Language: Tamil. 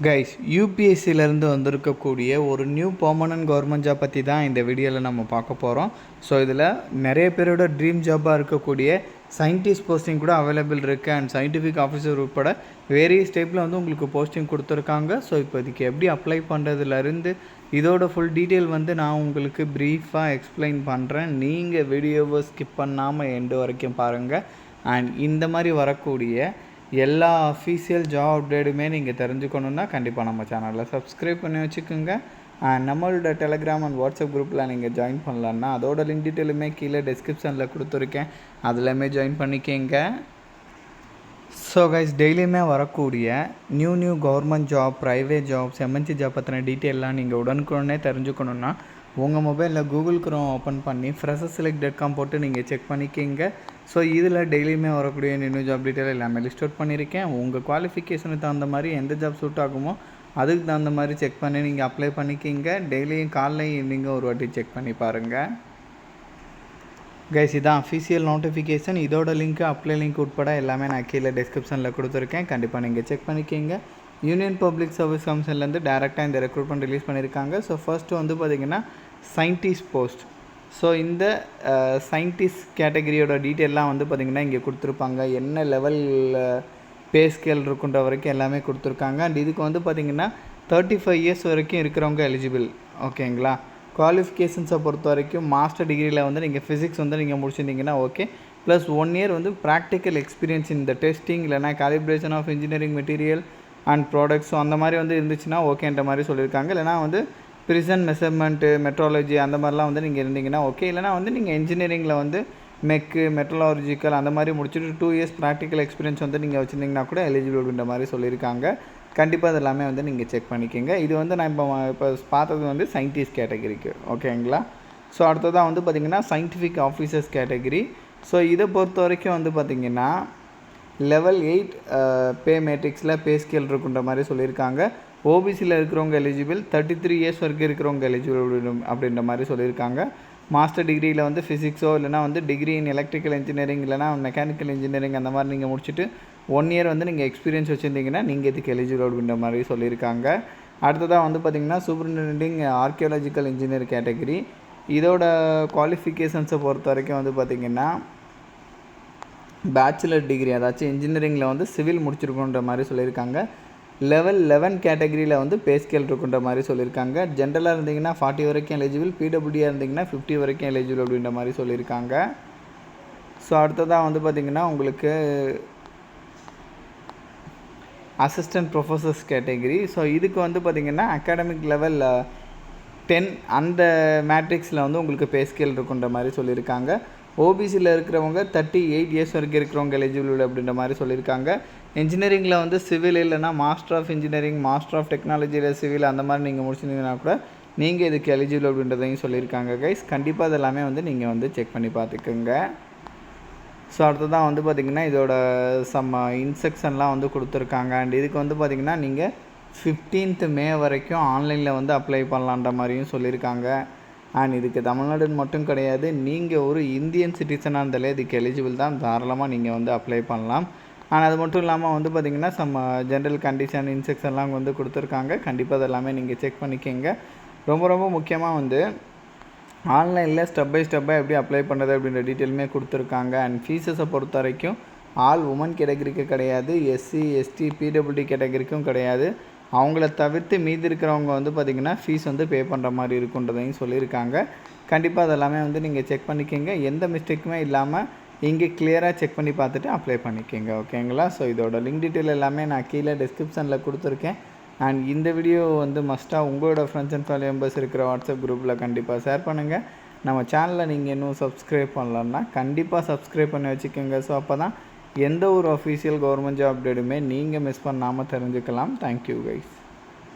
கைஸ் யூபிஎஸ்சிலேருந்து வந்திருக்கக்கூடிய ஒரு நியூ பெர்மனன்ட் கவர்மெண்ட் ஜாப் பற்றி தான் இந்த வீடியோவில் நம்ம பார்க்க போகிறோம். ஸோ இதில் நிறைய பேரோட ட்ரீம் ஜாப்பாக இருக்கக்கூடிய சயின்டிஸ்ட் போஸ்டிங் கூட அவைலபிள் இருக்குது. அண்ட் சயின்டிஃபிக் ஆஃபீஸர் உட்பட வேரியஸ் டைப்பில் வந்து உங்களுக்கு போஸ்டிங் கொடுத்துருக்காங்க. ஸோ இப்போ இதுக்கு எப்படி அப்ளை பண்ணுறதுலேருந்து இதோட ஃபுல் டீட்டெயில் வந்து நான் உங்களுக்கு ப்ரீஃபாக எக்ஸ்பிளைன் பண்ணுறேன். நீங்கள் வீடியோவை ஸ்கிப் பண்ணாமல் எண்டு வரைக்கும் பாருங்கள். அண்ட் இந்த மாதிரி வரக்கூடிய எல்லா அஃபீஷியல் ஜாப் அப்டேட்டுமே நீங்கள் தெரிஞ்சுக்கணுன்னா கண்டிப்பாக நம்ம சேனலில் சப்ஸ்கிரைப் பண்ணி வச்சுக்கோங்க. நம்மளோட டெலிகிராம் அண்ட் வாட்ஸ்அப் குரூப்பில் நீங்கள் ஜாயின் பண்ணலான்னா அதோட லிங்க் டீட்டெயிலுமே கீழே டிஸ்கிரிப்ஷனில் கொடுத்துருக்கேன், அதிலுமே ஜாயின் பண்ணிக்கங்க. ஸோ கைஸ், டெய்லியுமே வரக்கூடிய new government job, private jobs, MNC job பற்றின டீட்டெயிலாம் நீங்கள் உடனுக்குடனே தெரிஞ்சுக்கணுன்னா உங்கள் மொபைலில் கூகுள் குரோம் ஓப்பன் பண்ணி freshserselect.com போட்டு நீங்கள் செக் பண்ணிக்கிங்க. ஸோ இதில் டெய்லியுமே வரக்கூடிய நியூ ஜாப் டீட்டெயில் எல்லாமே லிஸ்ட் அவுட் பண்ணியிருக்கேன். உங்கள் குவாலிஃபிகேஷனுக்கு தகுந்த மாதிரி எந்த ஜாப் சூட் ஆகுமோ அதுக்கு தகுந்த மாதிரி செக் பண்ணி நீங்கள் அப்ளை பண்ணிக்கிங்க. டெய்லியும் காலையில் ஈவினிங்கும் ஒரு வாட்டி செக் பண்ணி பாருங்கள். கைஸ், இதான் அஃபீஷியல் நோட்டிஃபிகேஷன். இதோட லிங்க்கு, அப்ளை லிங்க் உட்பட எல்லாமே நான் கீழே டிஸ்கிரிப்ஷனில் கொடுத்துருக்கேன், கண்டிப்பாக நீங்கள் செக் பண்ணிக்கிங்க. யூனியன் பப்ளிக் சர்வீஸ் கமிஷன்லேருந்து டேரெக்டாக இந்த ரெக்ரூட்மெண்ட் ரிலீஸ் பண்ணியிருக்காங்க. ஸோ ஃபர்ஸ்ட்டு வந்து பார்த்திங்கன்னா சயின்டிஸ்ட் போஸ்ட். ஸோ இந்த சயின்டிஸ்ட் கேட்டகரியோட டீட்டெயிலாம் வந்து பார்த்திங்கன்னா இங்கே கொடுத்துருப்பாங்க. என்ன லெவலில் பே ஸ்கேல் இருக்குன்ற வரைக்கும் எல்லாமே கொடுத்துருக்காங்க. அண்ட் இதுக்கு வந்து பார்த்திங்கன்னா 35 இயர்ஸ் வரைக்கும் இருக்கிறவங்க எலிஜிபிள். ஓகேங்களா? குவாலிஃபிகேஷன்ஸை பொறுத்த வரைக்கும் மாஸ்டர் டிகிரியில் வந்து நீங்கள் ஃபிசிக்ஸ் வந்து நீங்கள் முடிச்சிருந்தீங்கன்னா ஓகே, ப்ளஸ் 1 இயர் வந்து ப்ராக்டிக்கல் எக்ஸ்பீரியன்ஸ் இந்த டெஸ்டிங் இல்லைனா calibration of engineering material and products, so அந்த மாதிரி வந்து இருந்துச்சுன்னா ஓகேன்ற மாதிரி சொல்லியிருக்காங்க. இல்லைனா வந்து ப்ரிசன் மெஷர்மெண்ட்டு, மெட்ராலஜி அந்த மாதிரிலாம் வந்து நீங்கள் இருந்தீங்கன்னா ஓகே. இல்லைனா வந்து நீங்கள் இன்ஜினியரிங்கில் வந்து மெட்ரலாஜிக்கல் அந்த மாதிரி முடிச்சுட்டு 2 இயர்ஸ் ப்ராக்டிக்கல் எக்ஸ்பீரியன்ஸ் வந்து நீங்கள் வச்சுருந்தீங்கன்னா கூட எலிஜிபிள் அப்படின்ற மாதிரி சொல்லியிருக்காங்க. கண்டிப்பாக அது எல்லாமே வந்து நீங்கள் செக் பண்ணிக்கோங்க. இது வந்து நான் இப்போ பார்த்தது வந்து சயின்டிஸ்ட் கேட்டகரிக்கு. ஓகேங்களா? ஸோ அடுத்ததாக வந்து பார்த்திங்கன்னா சயின்டிஃபிக் ஆஃபீஸர்ஸ் கேட்டகரி. ஸோ இதை பொறுத்த வரைக்கும் வந்து பார்த்திங்கன்னா லெவல் 8 பே மேட்ரிக்ஸில் பே ஸ்கேல் இருக்குன்ற மாதிரி சொல்லியிருக்காங்க. ஓபிசியில் இருக்கிறவங்க எலிஜிபிள், 33 இயர்ஸ் வரைக்கும் இருக்கிறவங்க எலிஜிபிள் அப்படின்ற மாதிரி சொல்லியிருக்காங்க. மாஸ்டர் டிகிரியில் வந்து ஃபிசிக்ஸோ இல்லைனா வந்து டிகிரி இன் எலக்ட்ரிக்கல் இன்ஜினியரிங் இல்லைனா மெக்கானிக்கல் இன்ஜினியரிங் அந்த மாதிரி நீங்கள் முடிச்சுட்டு 1 இயர் வந்து நீங்கள் எக்ஸ்பீரியன்ஸ் வச்சுருந்தீங்கன்னா நீங்கள் இதுக்கு எலிஜிபிள் அப்படின்ற மாதிரி சொல்லியிருக்காங்க. அடுத்ததாக வந்து பார்த்திங்கன்னா சூப்பரிண்டெண்டிங் ஆர்கியாலஜிக்கல் இன்ஜினியர் கேட்டகரி. இதோட குவாலிஃபிகேஷன்ஸை பொறுத்த வரைக்கும் வந்து பார்த்திங்கன்னா பேச்சுலர் டிகிரி, அதாச்சும் இன்ஜினியரிங்கில் வந்து சிவில் முடிச்சிருக்குன்ற மாதிரி சொல்லியிருக்காங்க. லெவல் 11 கேட்டகரியில் வந்து பே ஸ்கேல் இருக்குன்ற மாதிரி சொல்லியிருக்காங்க. ஜென்ரலாக இருந்தீங்கன்னா 40 வரைக்கும் எலிஜிபிள், பிடபிள்யூடியாக இருந்தீங்கன்னா 50 வரைக்கும் எலிஜிபிள் அப்படின்ற மாதிரி சொல்லியிருக்காங்க. ஸோ அடுத்ததாக வந்து பார்த்திங்கன்னா உங்களுக்கு அசிஸ்டன்ட் ப்ரொஃபஸர்ஸ் கேட்டகரி. ஸோ இதுக்கு வந்து பார்த்திங்கன்னா அகாடமிக் லெவல் 10 அந்த மேட்ரிக்ஸில் வந்து உங்களுக்கு பே ஸ்கேல் இருக்குன்ற மாதிரி சொல்லியிருக்காங்க. ஓபிசியில் இருக்கிறவங்க 38 இயர்ஸ் வரைக்கும் இருக்கிறவங்க எலிஜிபிள் அப்படின்ற மாதிரி சொல்லியிருக்காங்க. இன்ஜினியரிங்கில் வந்து சிவில் இல்லைனா master of engineering, master of டெக்னாலஜியில் சிவில் அந்த மாதிரி நீங்கள் முடிச்சிருந்தீங்கன்னா கூட நீங்கள் இதுக்கு எலிஜிபிள் அப்படின்றதையும் சொல்லியிருக்காங்க. கைஸ், கண்டிப்பாக அதெல்லாமே வந்து நீங்கள் வந்து செக் பண்ணி பார்த்துக்குங்க. ஸோ அடுத்ததான் வந்து பார்த்திங்கன்னா இதோட இன்ஸ்ட்ரக்ஷன்லாம் வந்து கொடுத்துருக்காங்க. அண்ட் இதுக்கு வந்து பார்த்திங்கன்னா நீங்கள் 15th மே வரைக்கும் ஆன்லைனில் வந்து அப்ளை பண்ணலான்ற மாதிரியும் சொல்லியிருக்காங்க. அண்ட் இதுக்கு தமிழ்நாடுன்னு மட்டும் கிடையாது, நீங்கள் ஒரு இந்தியன் சிட்டிசனாக இருந்தாலே இதுக்கு எலிஜிபிள் தான், தாராளமாக நீங்கள் வந்து அப்ளை பண்ணலாம். ஆனால் அது மட்டும் இல்லாமல் வந்து பார்த்திங்கன்னா ஜென்ரல் கண்டிஷன் இன்ஸ்ட்ரக்ஷன்லாம் வந்து கொடுத்துருக்காங்க. கண்டிப்பாக அதெல்லாமே நீங்கள் செக் பண்ணிக்கோங்க. ரொம்ப முக்கியமாக வந்து ஆன்லைனில் ஸ்டெப் பை ஸ்டெப்பாக எப்படி அப்ளை பண்ணுறது அப்படின்ற டீட்டெயிலுமே கொடுத்துருக்காங்க. அண்ட் ஃபீஸஸை பொறுத்த வரைக்கும் ஆல் உமன் கேட்டகரிக்கு கிடையாது, எஸ்சி எஸ்டி பிடபிள்யூடி கேட்டகரிக்கும் கிடையாது. அவங்கள தவிர்த்து மீதி இருக்கிறவங்க வந்து பார்த்திங்கன்னா ஃபீஸ் வந்து பே பண்ணுற மாதிரி இருக்குன்றதையும் சொல்லியிருக்காங்க. கண்டிப்பாக அதெல்லாமே வந்து நீங்கள் செக் பண்ணிக்கோங்க. எந்த மிஸ்டேக்குமே இல்லாமல் இங்கே கிளியராக செக் பண்ணி பார்த்துட்டு அப்ளை பண்ணிக்கோங்க. ஓகேங்களா? ஸோ இதோட லிங்க் டீட்டெயில் எல்லாமே நான் கீழே டிஸ்கிரிப்ஷனில் கொடுத்துருக்கேன். அண்ட் இந்த வீடியோ வந்து மஸ்ட்டாக உங்களோட ஃப்ரெண்ட்ஸ் அண்ட் ஃபேமிலி மெம்பர்ஸ் இருக்கிற வாட்ஸ்அப் குரூப்பில் கண்டிப்பாக ஷேர் பண்ணுங்கள். நம்ம சேனலில் நீங்கள் இன்னும் சப்ஸ்கிரைப் பண்ணலன்னா கண்டிப்பாக சப்ஸ்கிரைப் பண்ணி வச்சுக்கோங்க. ஸோ அப்போ தான் எந்த ஒரு அஃபீஷியல் கவர்மெண்ட் ஜாப் அப்டேட்டுமே நீங்கள் மிஸ் பண்ணாமல் தெரிஞ்சுக்கலாம். Thank you guys.